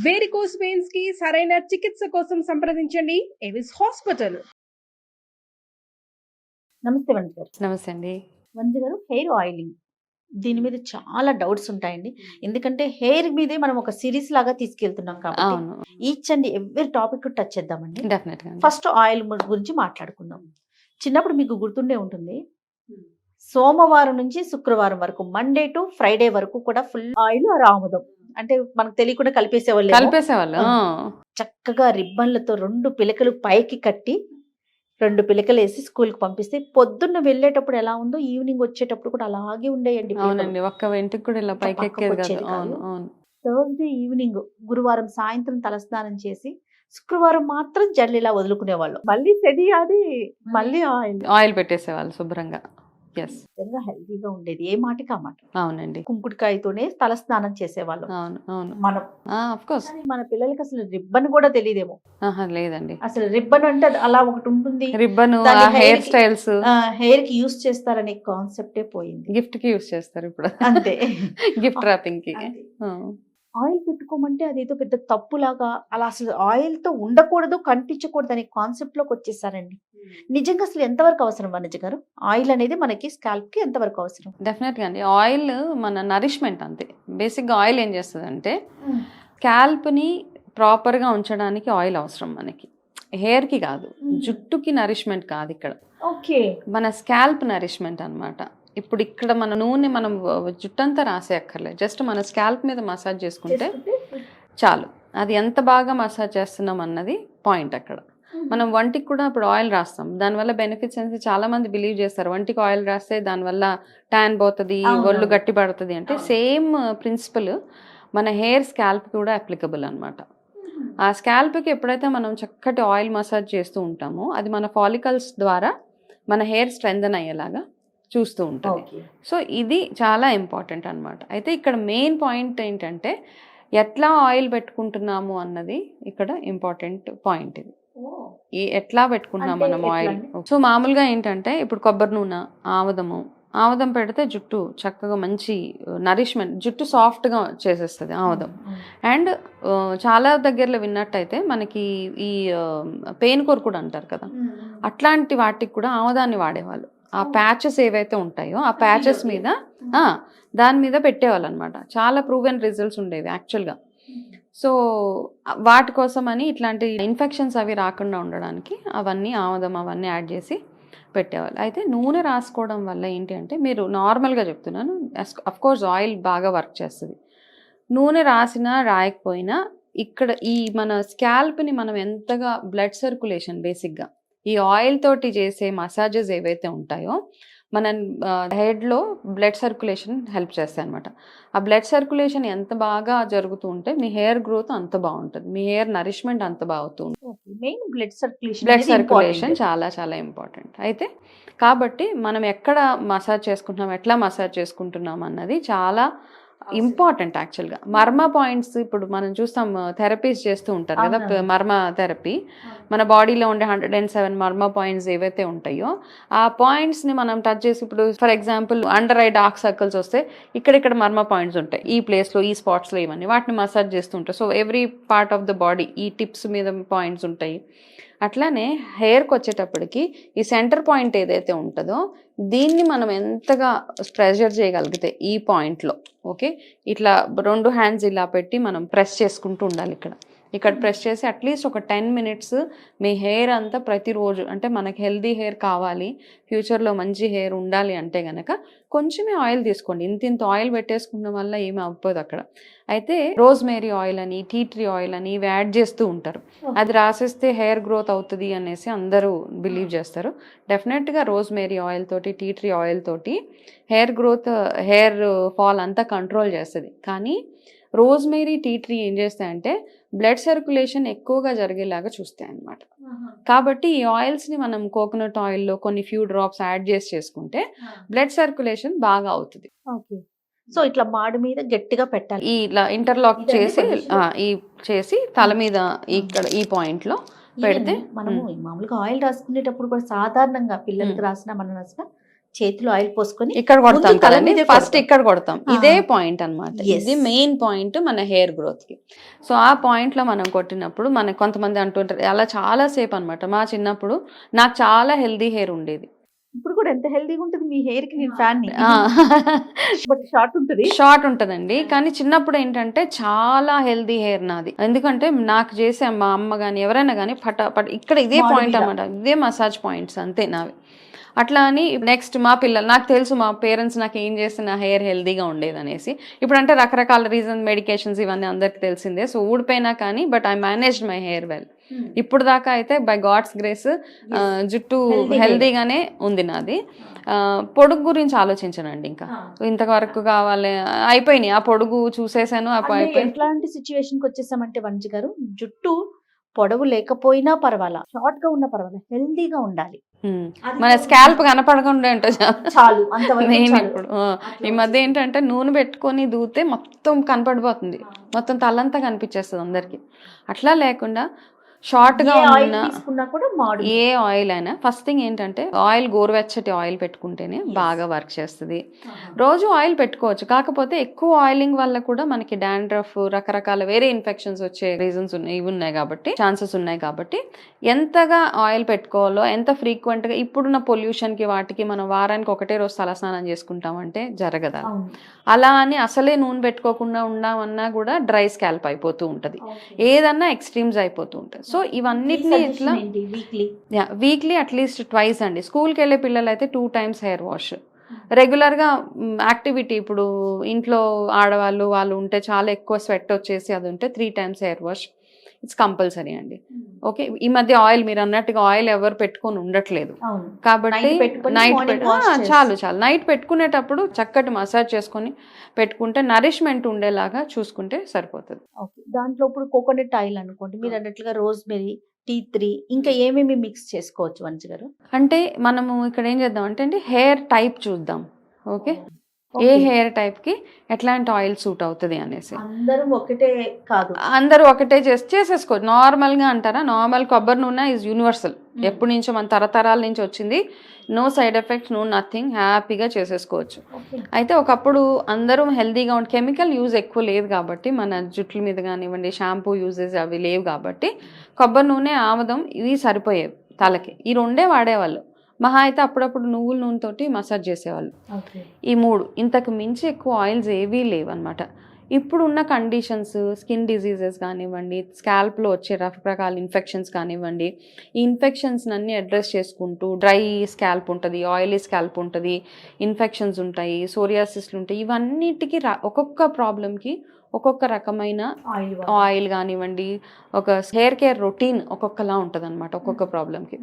Varicose veins కి సరైన చికిత్స కోసం సంప్రదించండి ఎవిస్ హాస్పిటల్. నమస్తే వంజ గారు. నమస్తే అండి. వంజ గారు, హెయిర్ ఆయిలింగ్ దీని మీద చాలా డౌట్స్ ఉంటాయండి. ఎందుకంటే హెయిర్ మీదే మనం ఒక సిరీస్ లాగా తీసుకెళ్తున్నాం కాబట్టి అవును, each and every topic touch చేద్దామండి. డెఫినెట్ గా. ఫస్ట్ ఆయిల్ గురించి మాట్లాడుకుందాం. చిన్నప్పుడు మీకు గుర్తుండే ఉంటుంది, సోమవారం నుంచి శుక్రవారం వరకు, మండే టు ఫ్రైడే వరకు కూడా ఫుల్ ఆయిల్ ఆముదం అంటే మనకు తెలియకుండా కలిపేసేవాళ్ళు. చక్కగా రిబ్బన్లతో 2 పిలకలు పైకి కట్టి 2 పిలకలు వేసి స్కూల్కి పంపిస్తే పొద్దున్న వెళ్ళేటప్పుడు ఎలా ఉందో ఈవినింగ్ వచ్చేటప్పుడు కూడా అలాగే ఉండేయండి. అవునండి, ఒక్క వెంటికి కూడా ఇలా పైకి ఎక్కేది కాదు. అవును అవును. థర్స్డే ఈవినింగ్, గురువారం సాయంత్రం తలస్నానం చేసి శుక్రవారం మాత్రం జల్లు ఇలా వదులుకునేవాళ్ళు. మళ్ళీ సెడి అది మళ్ళీ ఆయిల్ పెట్టేసేవాళ్ళు శుభ్రంగా. నిజంగా హెల్తీగా ఉండేది, ఏ మాటకి ఆ మాట. అవునండి, కుంకుడుకాయతోనే తలస్నానం చేసేవాళ్ళు. అవును అవును. మనం ఆఫ్ కోర్స్ మన పిల్లలకి అసలు రిబ్బన్ కూడా తెలియదేమో. లేదండి, అసలు రిబ్బన్ అంటే అలా ఒకటి ఉంటుంది, రిబ్బన్, హెయిర్ స్టైల్స్, హెయిర్ కి యూస్ చేస్తారనే కాన్సెప్టే పోయింది. గిఫ్ట్ కి యూస్ చేస్తారు ఇప్పుడు. అంతే, గిఫ్ట్ ర్యాపింగ్ కి. ఆయిల్ పెట్టుకోమంటే అదేదో పెద్ద తప్పులాగా, అలా అసలు ఆయిల్ తో ఉండకూడదు, కనిపించకూడదు అనే కాన్సెప్ట్ లోకి వచ్చేసారండి. నిజంగా అసలు ఎంతవరకు అవసరం వనజ గారు? ఆయిల్ అనేది మనకి స్కాల్ప్ కి ఎంతవరకు అవసరం? డెఫినెట్ గా అండి. ఆయిల్ మన నరిష్మెంట్ అంతే. బేసిక్ గా ఆయిల్ ఏం చేస్తుంది అంటే స్కాల్ప్ ని ప్రాపర్ గా ఉంచడానికి ఆయిల్ అవసరం మనకి, హెయిర్ కి కాదు, జుట్టుకి నరిష్మెంట్ కాదు ఇక్కడ. ఓకే, మన స్కాల్ప్ నరిష్మెంట్ అన్నమాట. ఇప్పుడు ఇక్కడ మన నూనె మనం జుట్టంతా రాసే అక్కర్లేదు, జస్ట్ మన స్కాల్ప్ మీద మసాజ్ చేసుకుంటే చాలు. అది ఎంత బాగా మసాజ్ చేస్తున్నాం అన్నది పాయింట్ అక్కడ. మనం వంటికి కూడా ఇప్పుడు ఆయిల్ రాస్తాం, దానివల్ల బెనిఫిట్స్ అనేది చాలా మంది బిలీవ్ చేస్తారు. వంటికి ఆయిల్ రాస్తే దానివల్ల ట్యాన్ పోతుంది, ఒళ్ళు గట్టి పడుతుంది అంటే సేమ్ ప్రిన్సిపల్ మన హెయిర్ స్కాల్ప్ కూడా అప్లికబుల్ అనమాట. ఆ స్కాల్ప్కి ఎప్పుడైతే మనం చక్కటి ఆయిల్ మసాజ్ చేస్తూ ఉంటామో అది మన ఫాలికల్స్ ద్వారా మన హెయిర్ స్ట్రెంథన్ అయ్యేలాగా చూస్తూ ఉంటుంది. సో ఇది చాలా ఇంపార్టెంట్ అనమాట. అయితే ఇక్కడ మెయిన్ పాయింట్ ఏంటంటే ఎట్లా ఆయిల్ పెట్టుకుంటున్నాము అన్నది ఇక్కడ ఇంపార్టెంట్ పాయింట్. ఇది ఎట్లా పెట్టుకుంటున్నాం మనం ఆయిల్. సో మామూలుగా ఏంటంటే ఇప్పుడు కొబ్బరి నూనె, ఆముదం పెడితే జుట్టు చక్కగా మంచి నరిష్మెంట్, జుట్టు సాఫ్ట్గా చేసేస్తుంది ఆముదం. అండ్ చాలా దగ్గరలో విన్నట్టయితే మనకి ఈ పెయిన్ కోర్ కూడా అంటారు కదా, అట్లాంటి వాటికి కూడా ఆముదాన్ని వాడేవాళ్ళు. ఆ ప్యాచెస్ ఏవైతే ఉంటాయో ఆ ప్యాచెస్ మీద దాని మీద పెట్టేవాళ్ళు అనమాట. చాలా ప్రూవెన్ రిజల్ట్స్ ఉండేవి యాక్చువల్గా. సో వాటి కోసం అని ఇట్లాంటి ఇన్ఫెక్షన్స్ అవి రాకుండా ఉండడానికి అవన్నీ ఆముదం అవన్నీ యాడ్ చేసి పెట్టేవాళ్ళు. అయితే నూనె రాసుకోవడం వల్ల ఏంటి అంటే, మీరు నార్మల్గా చెప్తున్నాను, అఫ్కోర్స్ ఆయిల్ బాగా వర్క్ చేస్తుంది. నూనె రాసినా రాయకపోయినా ఇక్కడ ఈ మన స్కాల్ప్ని మనం ఎంతగా బ్లడ్ సర్క్యులేషన్, బేసిక్గా ఈ ఆయిల్ తోటి చేసే మసాజెస్ ఏవైతే ఉంటాయో మన హెడ్లో బ్లడ్ సర్క్యులేషన్ హెల్ప్ చేస్తాయి అనమాట. ఆ బ్లడ్ సర్క్యులేషన్ ఎంత బాగా జరుగుతూ ఉంటే మీ హెయిర్ గ్రోత్ అంత బాగుంటుంది, మీ హెయిర్ నరిష్మెంట్ అంత బాగుతుంది. మెయిన్ బ్లడ్ సర్క్యులేషన్ చాలా చాలా ఇంపార్టెంట్. అయితే కాబట్టి మనం ఎక్కడ మసాజ్ చేసుకుంటున్నాం, ఎట్లా మసాజ్ చేసుకుంటున్నాం అన్నది చాలా ఇంపార్టెంట్ యాక్చువల్గా. మర్మ పాయింట్స్ ఇప్పుడు మనం చూస్తాం, థెరపీస్ చేస్తూ ఉంటారు కదా, మర్మ థెరపీ. మన బాడీలో ఉండే 107 మర్మ పాయింట్స్ ఏవైతే ఉంటాయో ఆ పాయింట్స్ని మనం టచ్ చేసి, ఇప్పుడు for example under eye dark circles వస్తే ఇక్కడ మర్మ పాయింట్స్ ఉంటాయి, ఈ ప్లేస్లో ఈ స్పాట్స్లో ఇవన్నీ, వాటిని మసాజ్ చేస్తూ ఉంటారు. So every part of the body ఈ టిప్స్ మీద పాయింట్స్ ఉంటాయి. అట్లానే హెయిర్కి వచ్చేటప్పటికి ఈ సెంటర్ పాయింట్ ఏదైతే ఉంటుందో దీన్ని మనం ఎంతగా ప్రెషర్ చేయగలిగితే ఈ పాయింట్లో, ఓకే, ఇట్లా 2 హ్యాండ్స్ ఇలా పెట్టి మనం ప్రెస్ చేసుకుంటూ ఉండాలి. ఇక్కడ ప్రెస్ చేసి అట్లీస్ట్ ఒక 10 మినిట్స్ మీ హెయిర్ అంతా ప్రతిరోజు, అంటే మనకి హెల్దీ హెయిర్ కావాలి, ఫ్యూచర్లో మంచి హెయిర్ ఉండాలి అంటే కనుక కొంచెమే ఆయిల్ తీసుకోండి. ఇంత ఆయిల్ పెట్టేసుకున్న వల్ల ఏమి అవ్వదు అక్కడ. అయితే రోజ్మేరీ ఆయిల్ అని, టీ ట్రీ ఆయిల్ అని ఇవి యాడ్ చేస్తూ ఉంటారు. అది రాసేస్తే హెయిర్ గ్రోత్ అవుతుంది అనేసి అందరూ బిలీవ్ చేస్తారు. డెఫినెట్గా రోజ్మేరీ ఆయిల్ తోటి, టీ ట్రీ ఆయిల్ తోటి హెయిర్ గ్రోత్, హెయిర్ ఫాల్ అంతా కంట్రోల్ చేస్తుంది. కానీ రోజ్మేరీ, టీ ట్రీ ఏం చేస్తాయంటే బ్లడ్ సర్క్యులేషన్ ఎక్కువగా జరిగేలాగా చూస్తాయి అన్నమాట. కాబట్టి ఈ ఆయిల్స్ని మనం కోకోనట్ ఆయిల్లో కొన్ని ఫ్యూ డ్రాప్స్ యాడ్ చేసుకుంటే బ్లడ్ సర్క్యులేషన్ బాగా అవుతుంది. సో ఇట్లా మాడి మీద గట్టిగా పెట్టాలి, ఇలా ఇంటర్లాక్ చేసి తల మీద ఇక్కడ ఈ పాయింట్ లో పెడితే. మనము మామూలుగా ఆయిల్ రాసుకునేటప్పుడు కూడా సాధారణంగా పిల్లలకి రాసినా మనం రాసినా చేతిలో ఆయిల్ పోసుకొని ఇక్కడ కొడతాం ముందు తల కదండి, మీదే ఫస్ట్ కొడతాం. ఇక్కడ కొడతాం. ఆ. ఇదే పాయింట్ అన్నమాట. Yes. ఇది మెయిన్ పాయింట్ మన హెయిర్ గ్రోత్ కి. సో ఆ పాయింట్ లో మనం కొట్టినప్పుడు మనకు కొంతమంది అంటుంటారు అలా చాలా సేపు అన్నమాట. మా చిన్నప్పుడు నాకు చాలా హెల్దీ హెయిర్ ఉండేది. ఇప్పుడు కూడా ఎంత హెల్దీగా ఉంటుంది మీ హెయిర్ కి, నేను ఫ్యాన్ ఆ. బట్ షార్ట్ ఉంటుంది. షార్ట్ ఉంటదండి, కానీ చిన్నప్పుడు ఏంటంటే చాలా హెల్దీ హెయిర్ నాది. ఎందుకంటే నాకు చేసే మా అమ్మ కానీ ఎవరైనా కానీ పట ఇక్కడ ఇదే మాడు పాయింట్ మీద. అన్నమాట, ఇదే మసాజ్ పాయింట్స్ అంతే నావి. అట్లా అని నెక్స్ట్ మా పిల్లలు, నాకు తెలుసు మా పేరెంట్స్ నాకు ఏం చేస్తే నా హెయిర్ హెల్దీగా ఉండేది అనేసి. ఇప్పుడు అంటే రకరకాల రీజన్, మెడికేషన్స్ ఇవన్నీ అందరికి తెలిసిందే. సో ఊడిపోయినా కానీ but I managed my hair well. ఇప్పుడు దాకా అయితే బై గాడ్స్ గ్రేస్ జుట్టు Healthy హెల్దీగానే ఉంది నాది. పొడుగు గురించి ఆలోచించనండి, ఇంకా ఇంతవరకు కావాలి అయిపోయినాయి. ఆ పొడుగు చూసేసాను, అంటే అయిపోయింది. ఎట్లాంటి సిచ్యువేషన్ కి వచ్చేసామంటే వంజి గారు, జుట్టు పొడవు లేకపోయినా పర్వాలా, షార్ట్ గా ఉన్నా పర్వాలా, హెల్దీగా ఉండాలి. అది మన కూడా స్కాల్ప్ కనపడకుండా ఉంటే చాలు, అంతవరకు మెయిన్. చాలు. ఇప్పుడు ఈ మధ్య ఏంటంటే నూనె పెట్టుకొని దూతే మొత్తం కనపడిపోతుంది, మొత్తం తలంతా కనిపించేస్తుంది అందరికి. అట్లా లేకుండా షార్ట్ గా ఏ ఆయిల్ ఉన్న తీసుకున్నా కూడా మాడు. ఏ ఆయిల్ అయినా ఫస్ట్ థింగ్ ఏంటంటే ఆయిల్ గోరువెచ్చటి ఆయిల్ పెట్టుకుంటేనే బాగా వర్క్ చేస్తుంది. రోజు ఆయిల్ పెట్టుకోవచ్చు, కాకపోతే ఎక్కువ ఆయిలింగ్ వల్ల కూడా మనకి డాండ్రఫ్, రకరకాల వేరే ఇన్ఫెక్షన్స్ వచ్చే రీజన్స్ ఉన్నాయి కాబట్టి, ఛాన్సెస్ ఉన్నాయి కాబట్టి ఎంతగా ఆయిల్ పెట్టుకోవాలో, ఎంత ఫ్రీక్వెంట్ గా. ఇప్పుడున్న పొల్యూషన్ కి వాటికి మనం వారానికి ఒకటే రోజు తలస్నానం చేసుకుంటామంటే జరగదు. అవును. అలా అని అసలే నూనె పెట్టుకోకుండా ఉన్నామన్నా కూడా డ్రై స్కాల్ప్ అయిపోతూ ఉంటది, ఏదన్నా ఎక్స్ట్రీమ్స్ అయిపోతూ ఉంటది. సో ఇవన్నిటిని ఇట్లా వీక్లీ అట్లీస్ట్ ట్వైస్ అండి. స్కూల్కి వెళ్ళే పిల్లలు అయితే 2 times హెయిర్ వాష్. రెగ్యులర్గా యాక్టివిటీ, ఇప్పుడు ఇంట్లో ఆడవాళ్ళు వాళ్ళు ఉంటే చాలా ఎక్కువ స్వెట్ వచ్చేసి అది ఉంటే 3 times hair wash it's compulsory అండి. ఓకే, ఈ మధ్య ఆయిల్ మీరు అన్నట్టుగా ఆయిల్ ఎవరు పెట్టుకొని ఉండట్లేదు కాబట్టి నైట్ చాలు నైట్ పెట్టుకునేటప్పుడు చక్కటి మసాజ్ చేసుకొని పెట్టుకుంటే నరిష్మెంట్ ఉండేలాగా చూసుకుంటే సరిపోతుంది. దాంట్లో ఇప్పుడు కోకోనట్ ఆయిల్ అనుకోండి, మీరు అన్నట్లుగా రోజ్మెరీ, టీ ట్రీ, ఇంకా ఏమేమి మిక్స్ చేసుకోవచ్చు వంజి గారు? అంటే మనము ఇక్కడ ఏం చేద్దాం అంటే అండి, హెయిర్ టైప్ చూద్దాం. ఓకే, ఏ హెయిర్ టైప్ కి ఎట్లాంటి ఆయిల్ సూట్ అవుతుంది అనేసి. అందరూ ఒకటే చేసేసుకోవచ్చు నార్మల్ గా. అంటారా, నార్మల్ కొబ్బరి నూనె ఈజ్ యూనివర్సల్, ఎప్పటి నుంచో మన తరతరాల నుంచి వచ్చింది. No side effects, no nothing, హ్యాపీగా చేసేసుకోవచ్చు. అయితే ఒకప్పుడు అందరూ హెల్దీగా ఉండి కెమికల్ యూజ్ ఎక్కువ లేదు కాబట్టి, మన జుట్ల మీద కానివ్వండి షాంపూ యూజెస్ అవి లేవు కాబట్టి కొబ్బరి నూనె, ఆముదం ఇవి సరిపోయేవి తలకి. ఈ రెండే వాడేవాళ్ళు. మహా అయితే అప్పుడప్పుడు నువ్వుల నూనెతోటి మసాజ్ చేసేవాళ్ళు. ఈ 3, ఇంతకు మించి ఎక్కువ ఆయిల్స్ ఏవీ లేవన్నమాట. ఇప్పుడున్న కండిషన్స్, స్కిన్ డిజీజెస్ కానివ్వండి, స్కాల్ప్లో వచ్చే రకరకాల ఇన్ఫెక్షన్స్ కానివ్వండి, ఈ ఇన్ఫెక్షన్స్ అన్నీ అడ్రస్ చేసుకుంటూ, డ్రై స్కాల్ప్ ఉంటుంది, ఆయిలీ స్కాల్ప్ ఉంటుంది, ఇన్ఫెక్షన్స్ ఉంటాయి, సోరియాసిస్లు ఉంటాయి, ఇవన్నిటికీ ఒక్కొక్క ప్రాబ్లంకి ఒక్కొక్క రకమైన ఆయిల్ కానివ్వండి, ఒక హెయిర్ కేర్ రొటీన్ ఒక్కొక్కలా ఉంటుంది అనమాట ఒక్కొక్క ప్రాబ్లంకి.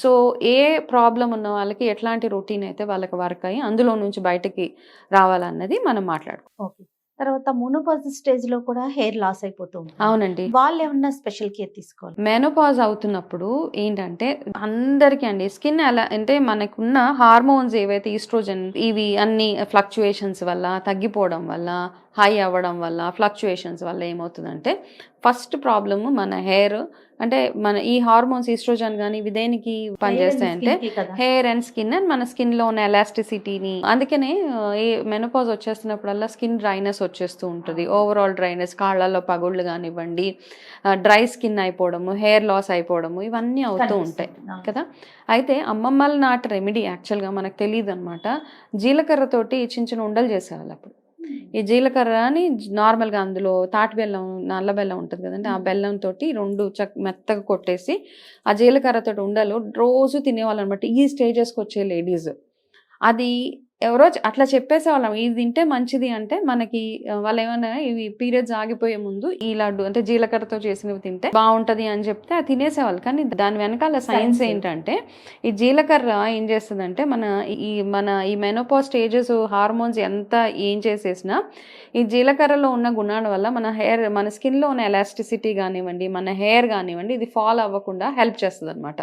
సో ఏ ప్రాబ్లం ఉన్న వాళ్ళకి ఎట్లాంటి రొటీన్ అయితే వాళ్ళకి వర్క్ అయ్యి అందులో నుంచి బయటకి రావాలన్నది మనం మాట్లాడుకోవాలి. తర్వాత మెనోపాజ్ స్టేజ్ లో కూడా హెయిర్ లాస్ అయిపోతుంది. అవునండి, వాళ్ళు ఏమన్నా స్పెషల్ కేర్ తీసుకోవాలి? మెనోపాజ్ అవుతున్నప్పుడు ఏంటంటే అందరికీ అండి స్కిన్ ఎలా అంటే, మనకున్న హార్మోన్స్ ఏవైతే ఈస్ట్రోజన్ ఇవి అన్ని ఫ్లక్చుయేషన్స్ వల్ల, తగ్గిపోవడం వల్ల, హై అవ్వడం వల్ల, ఫ్లక్చుయేషన్స్ వల్ల ఏమవుతుందంటే, ఫస్ట్ ప్రాబ్లమ్ మన హెయిర్ అంటే మన ఈ హార్మోన్స్ ఈస్ట్రోజన్ కానీ ఇవి దేనికి పనిచేస్తాయంటే హెయిర్ అండ్ స్కిన్ అండ్ మన స్కిన్లో ఉన్న ఎలాస్టిసిటీని. అందుకనే ఈ మెనోపాజ్ వచ్చేస్తున్నప్పుడల్లా స్కిన్ డ్రైనెస్ వచ్చేస్తూ ఉంటుంది, ఓవరాల్ డ్రైనెస్, కాళ్ళల్లో పగుళ్ళు కానివ్వండి, డ్రై స్కిన్ అయిపోవడము, హెయిర్ లాస్ అయిపోవడము, ఇవన్నీ అవుతూ ఉంటాయి కదా. అయితే అమ్మమ్మల నాటి రెమెడీ యాక్చువల్గా మనకు తెలియదు అనమాట. జీలకర్రతోటి చిన్న చిన్న ఉండలు చేసేవాళ్ళు అప్పుడు. ఈ జీలకర్రని నార్మల్గా అందులో తాటి బెల్లం, నల్ల బెల్లం ఉంటుంది కదండి, ఆ బెల్లంతో 2 మెత్తగా కొట్టేసి ఆ జీలకర్రతో ఉండలు రోజు తినేవాళ్ళు అనమాట ఈ స్టేజెస్కి వచ్చే లేడీస్. అది ఎవరో అట్లా చెప్పేసేవాళ్ళం, ఇది తింటే మంచిది అంటే మనకి వాళ్ళు ఏమైనా ఇవి పీరియడ్స్ ఆగిపోయే ముందు ఈ లడ్డు అంటే జీలకర్రతో చేసినవి తింటే బాగుంటుంది అని చెప్తే అది తినేసేవాళ్ళు. కానీ దాని వెనకాల సైన్స్ ఏంటంటే, ఈ జీలకర్ర ఏం చేస్తుందంటే మన ఈ మెనోపాజ్ స్టేజెస్ హార్మోన్స్ ఎంత ఏం చేసేసినా ఈ జీలకర్రలో ఉన్న గుణాల వల్ల మన స్కిన్లో ఉన్న ఎలాస్టిసిటీ కానివ్వండి, మన హెయిర్ కానివ్వండి, ఇది ఫాల్ అవ్వకుండా హెల్ప్ చేస్తుంది అనమాట.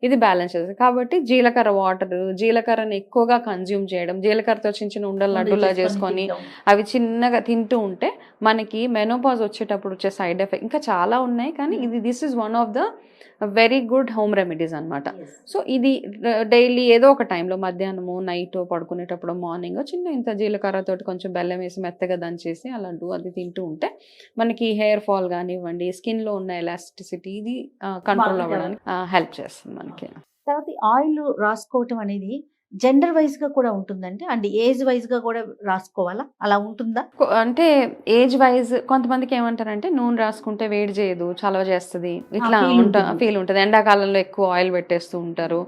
ఇది బ్యాలెన్స్ చేస్తుంది. కాబట్టి జీలకర్ర వాటర్, జీలకర్రని ఎక్కువగా కన్జ్యూమ్ చేయడం, జీలకర్రతో చిన్న చిన్న ఉండలు లడ్డూలా చేసుకొని అవి చిన్నగా తింటూ ఉంటే మనకి మెనోపాజ్ వచ్చేటప్పుడు వచ్చే సైడ్ ఎఫెక్ట్ ఇంకా చాలా ఉన్నాయి, కానీ this is one of the very good home remedies అనమాట. సో ఇది డైలీ ఏదో ఒక టైంలో మధ్యాహ్నము, నైట్ పడుకునేటప్పుడు, మార్నింగ్ చిన్న ఇంత జీలకర్రతోటి కొంచెం బెల్లం వేసి మెత్తగా దంచేసి ఆ లడ్డు అది తింటూ ఉంటే మనకి హెయిర్ ఫాల్ కానివ్వండి, స్కిన్లో ఉన్న ఎలాస్టిసిటీ ఇది కంట్రోల్ అవ్వడానికి హెల్ప్ చేస్తుంది మనకి. తర్వాత ఆయిల్ రాసుకోవటం అనేది జెండర్ వైజ్ గా కూడా ఉంటుందండి, అండ్ ఏజ్ వైజ్ గా కూడా రాసుకోవాలా, అలా ఉంటుందా? అంటే ఏజ్ వైజ్ కొంతమందికి ఏమంటారంటే నూనె రాసుకుంటే వేడి చేయదు, చలవ చేస్తుంది, ఇట్లా ఫీల్ ఉంటుంది. ఎండాకాలంలో ఎక్కువ ఆయిల్ పెట్టేస్తూ ఉంటారు,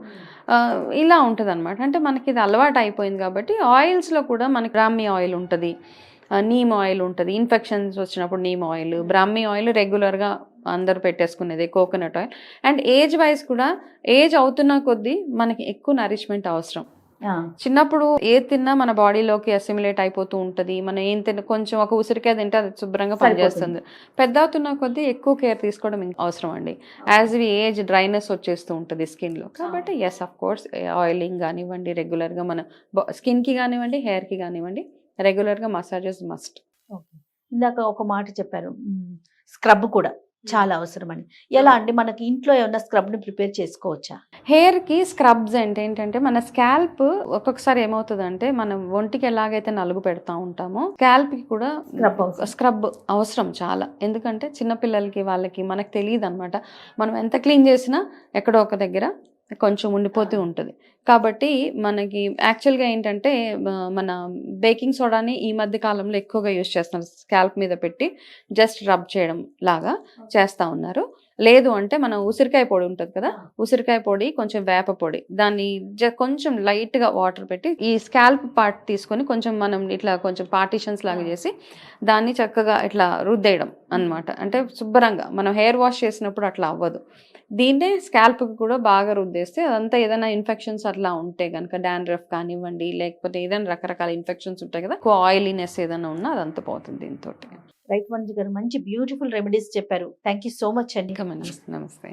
ఇలా ఉంటుంది అనమాట. అంటే మనకి ఇది అలవాటు అయిపోయింది కాబట్టి ఆయిల్స్లో కూడా మనకి బ్రాహ్మీ ఆయిల్ ఉంటుంది, నీమ్ ఆయిల్ ఉంటుంది, ఇన్ఫెక్షన్స్ వచ్చినప్పుడు నీమ్ ఆయిల్, బ్రాహ్మీ ఆయిల్ రెగ్యులర్గా అందరూ పెట్టేసుకునేది, coconut oil. And age wise కూడా ఏజ్ అవుతున్న కొద్దీ మనకి ఎక్కువ నరిష్మెంట్ అవసరం. చిన్నప్పుడు ఏది తిన్నా మన బాడీలోకి అసిమిలేట్ అయిపోతూ ఉంటుంది, మనం ఏం తిన్న కొంచెం ఒక ఉసిరికాయ తింటే అది శుభ్రంగా పనిచేస్తుంది. పెద్ద అవుతున్న కొద్దీ ఎక్కువ కేర్ తీసుకోవడం అవసరం అండి. యాజ్ వి ఏజ్ డ్రైనెస్ వచ్చేస్తూ ఉంటుంది స్కిన్లో. కాబట్టి ఎస్ ఆఫ్ కోర్స్ ఆయిలింగ్ కానివ్వండి, రెగ్యులర్గా మన స్కిన్కి కానివ్వండి, హెయిర్కి కానివ్వండి, రెగ్యులర్గా మసాజెస్ మస్ట్. ఇందాక ఒక మాట చెప్పారు, స్క్రబ్ కూడా చాలా అవసరం అని. ఎలా అండి, మనకి ఇంట్లో ఏమన్నా స్క్రబ్ ని ప్రిపేర్ చేసుకోవచ్చా? హెయిర్ కి స్క్రబ్స్ అంటే ఏంటంటే మన స్కాల్ప్ ఒక్కొక్కసారి ఏమవుతుందంటే మనం ఒంటికి ఎలాగైతే నలుగు పెడతా ఉంటామో స్కాల్ప్ కి కూడా స్క్రబ్ అవసరం చాలా. ఎందుకంటే చిన్నపిల్లలకి వాళ్ళకి మనకు తెలియదు అనమాట, మనం ఎంత క్లీన్ చేసినా ఎక్కడో ఒక దగ్గర కొంచెం ఉండిపోతూ ఉంటుంది. కాబట్టి మనకి యాక్చువల్గా ఏంటంటే మన బేకింగ్ సోడాని ఈ మధ్య కాలంలో ఎక్కువగా యూజ్ చేస్తున్నారు, స్కాల్ప్ మీద పెట్టి జస్ట్ రబ్ చేయడం లాగా చేస్తూ ఉన్నారు. లేదు అంటే మనం ఉసిరికాయ పొడి ఉంటుంది కదా, ఉసిరికాయ పొడి, కొంచెం వేప పొడి, దాన్ని కొంచెం లైట్గా వాటర్ పెట్టి ఈ స్కాల్ప్ పార్ట్ తీసుకొని కొంచెం మనం ఇట్లా కొంచెం పార్టీషన్స్ లాగా చేసి దాన్ని చక్కగా ఇట్లా రుద్దేయడం అన్నమాట. అంటే శుభ్రంగా మనం హెయిర్ వాష్ చేసినప్పుడు అట్లా అవ్వదు. దీన్నే స్కాల్ప్కి కూడా బాగా రుద్దేస్తే అదంతా ఏదైనా ఇన్ఫెక్షన్స్ అట్లా ఉంటే కనుక, డాండ్రఫ్ కానివ్వండి, లేకపోతే ఏదైనా రకరకాల ఇన్ఫెక్షన్స్ ఉంటాయి కదా, ఆయిలీనెస్ ఏదైనా ఉన్నా అదంతా పోతుంది దీంతో. రైట్ మంజు గారు, మంచి బ్యూటిఫుల్ రెమెడీస్ చెప్పారు. థ్యాంక్ యూ సో మచ్ అండి. నమస్తే.